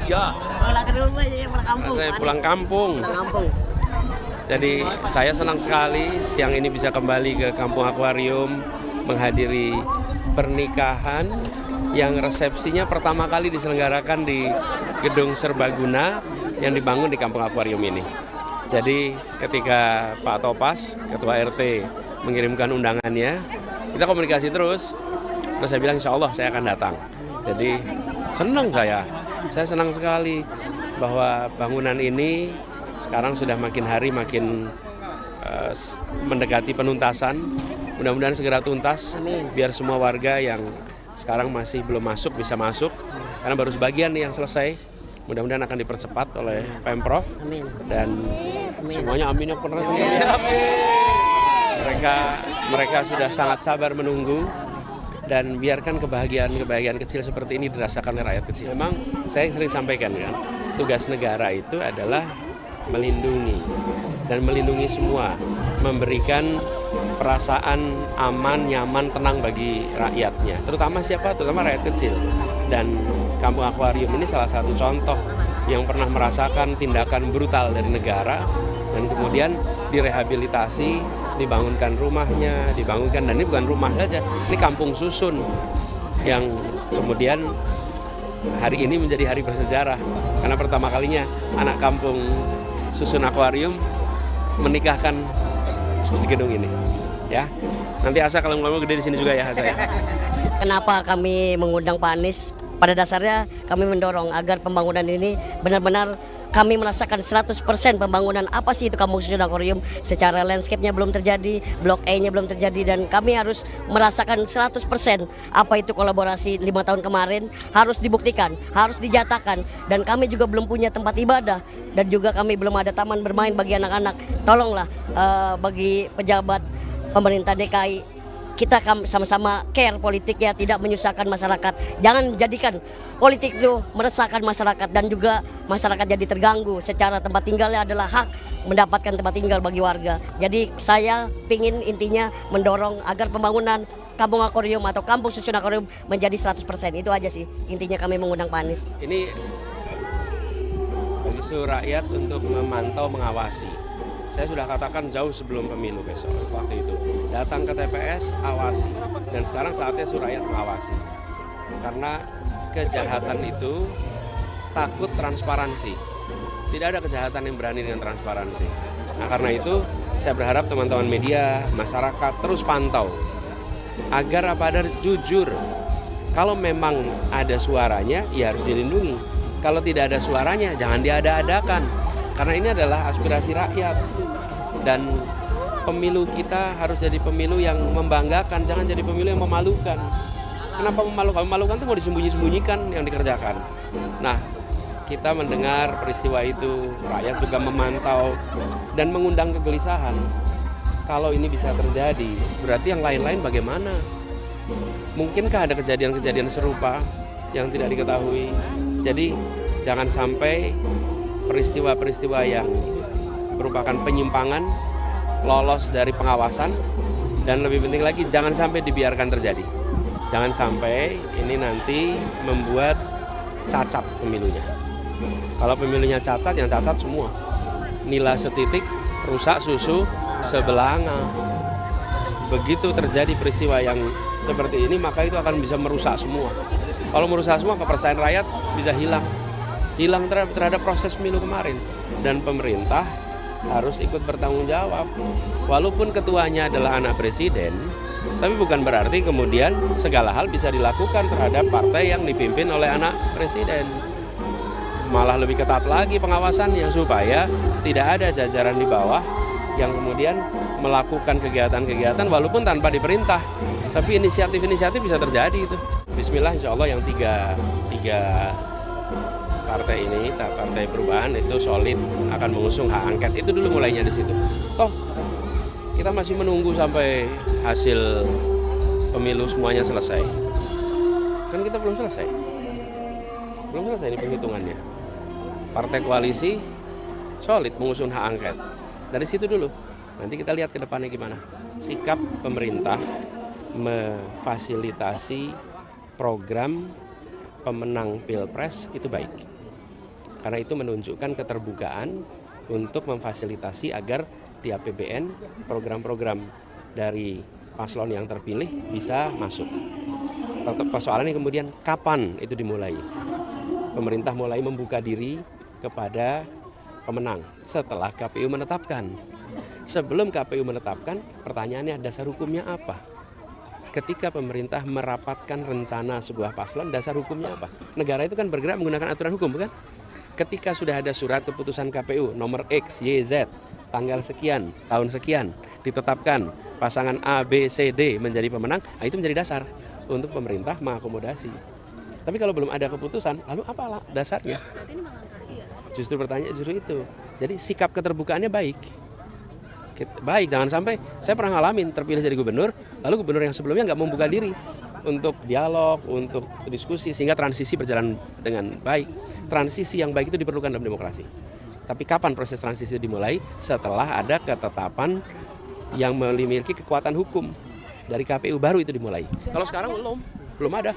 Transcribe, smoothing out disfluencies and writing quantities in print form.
Ya. Pulang ke rumah ya, pulang kampung. Saya pulang kampung. Pulang kampung. Jadi saya senang sekali siang ini bisa kembali ke Kampung Akuarium menghadiri pernikahan yang resepsinya pertama kali diselenggarakan di Gedung Serbaguna yang dibangun di Kampung Akuarium ini. Jadi ketika Pak Topas, Ketua RT, mengirimkan undangannya, kita komunikasi terus saya bilang insya Allah saya akan datang. Jadi senang saya senang sekali bahwa bangunan ini sekarang sudah makin hari makin mendekati penuntasan. Mudah-mudahan segera tuntas. Amin. Biar semua warga yang sekarang masih belum masuk bisa masuk. Karena baru sebagian nih yang selesai. Mudah-mudahan akan dipercepat oleh Pemprov. Amin. Dan Amin. semuanya amin yang pernah. Mereka sudah sangat sabar menunggu. Dan biarkan kebahagiaan kecil seperti ini dirasakan oleh rakyat kecil. Memang saya sering sampaikan kan, tugas negara itu adalah melindungi dan melindungi semua, memberikan perasaan aman, nyaman, tenang bagi rakyatnya. Terutama siapa? Terutama rakyat kecil. Dan Kampung Akuarium ini salah satu contoh yang pernah merasakan tindakan brutal dari negara dan kemudian direhabilitasi, dibangunkan rumahnya, dan ini bukan rumah saja, ini kampung susun yang kemudian hari ini menjadi hari bersejarah karena pertama kalinya anak kampung Susun Akuarium menikahkan di gedung ini, ya. Nanti Asa kalau mau gede di sini juga ya Asa ya. Kenapa kami mengundang Pak Anies? Pada dasarnya kami mendorong agar pembangunan ini benar-benar kami merasakan 100% pembangunan. Apa sih itu Kampung Susun Akuarium? Secara landscape-nya belum terjadi, Blok E-nya belum terjadi, dan kami harus merasakan 100% apa itu kolaborasi 5 tahun kemarin harus dibuktikan, harus dijatakan. Dan kami juga belum punya tempat ibadah dan juga kami belum ada taman bermain bagi anak-anak. Tolonglah bagi pejabat pemerintah DKI, kita sama-sama care politik ya, tidak menyusahkan masyarakat. Jangan jadikan politik itu meresahkan masyarakat dan juga masyarakat jadi terganggu secara tempat tinggalnya adalah hak mendapatkan tempat tinggal bagi warga. Jadi saya ingin intinya mendorong agar pembangunan Kampung Akuarium atau Kampung Susun Akuarium menjadi 100%. Itu aja sih intinya kami mengundang Pak Anies. Ini bagi seluruh rakyat untuk memantau, mengawasi. Saya sudah katakan jauh sebelum pemilu besok, waktu itu. Datang ke TPS, awasi. Dan sekarang saatnya seluruh rakyat mengawasi. Karena kejahatan itu takut transparansi. Tidak ada kejahatan yang berani dengan transparansi. Nah karena itu saya berharap teman-teman media, masyarakat terus pantau. Agar ada jujur. Kalau memang ada suaranya, ya harus dilindungi. Kalau tidak ada suaranya, jangan diada-adakan. Karena ini adalah aspirasi rakyat. Dan pemilu kita harus jadi pemilu yang membanggakan, jangan jadi pemilu yang memalukan. Kenapa memalukan? Memalukan itu mau disembunyi-sembunyikan yang dikerjakan. Nah, kita mendengar peristiwa itu, rakyat juga memantau dan mengundang kegelisahan. Kalau ini bisa terjadi, berarti yang lain-lain bagaimana? Mungkinkah ada kejadian-kejadian serupa yang tidak diketahui? Jadi, jangan sampai peristiwa-peristiwa yang merupakan penyimpangan lolos dari pengawasan, dan lebih penting lagi jangan sampai dibiarkan terjadi. Jangan sampai ini nanti membuat cacat pemilunya. Kalau pemilunya cacat, yang cacat semua. Nila setitik, rusak susu sebelanga. Begitu terjadi peristiwa yang seperti ini, maka itu akan bisa merusak semua. Kalau merusak semua, kepercayaan rakyat bisa hilang terhadap proses pemilu kemarin. Dan pemerintah harus ikut bertanggung jawab. Walaupun ketuanya adalah anak presiden, tapi bukan berarti kemudian segala hal bisa dilakukan terhadap partai yang dipimpin oleh anak presiden. Malah lebih ketat lagi pengawasannya supaya tidak ada jajaran di bawah yang kemudian melakukan kegiatan-kegiatan walaupun tanpa diperintah. Tapi inisiatif-inisiatif bisa terjadi itu. Bismillah, insya Allah yang tiga partai ini, Partai Perubahan itu solid akan mengusung hak angket. Itu dulu mulainya di situ. Toh kita masih menunggu sampai hasil pemilu semuanya selesai. Kan kita belum selesai ini penghitungannya. Partai koalisi solid mengusung hak angket. Dari situ dulu. Nanti kita lihat ke depannya gimana. Sikap pemerintah memfasilitasi program pemenang Pilpres itu baik. Karena itu menunjukkan keterbukaan untuk memfasilitasi agar di APBN program-program dari paslon yang terpilih bisa masuk. Persoalannya kemudian kapan itu dimulai? Pemerintah mulai membuka diri kepada pemenang setelah KPU menetapkan. Sebelum KPU menetapkan, pertanyaannya dasar hukumnya apa? Ketika pemerintah merapatkan rencana sebuah paslon, dasar hukumnya apa? Negara itu kan bergerak menggunakan aturan hukum, bukan? Ketika sudah ada surat keputusan KPU nomor X, Y, Z, tanggal sekian, tahun sekian, ditetapkan pasangan A, B, C, D menjadi pemenang, itu menjadi dasar untuk pemerintah mengakomodasi. Tapi kalau belum ada keputusan, lalu apa dasarnya? Justru pertanyaan justru itu. Jadi sikap keterbukaannya baik. Baik, jangan sampai saya pernah ngalamin terpilih jadi gubernur, lalu gubernur yang sebelumnya nggak membuka diri untuk dialog, untuk diskusi, sehingga transisi berjalan dengan baik. Transisi yang baik itu diperlukan dalam demokrasi. Tapi kapan proses transisi dimulai? Setelah ada ketetapan yang memiliki kekuatan hukum dari KPU baru itu dimulai. Kalau sekarang belum ada.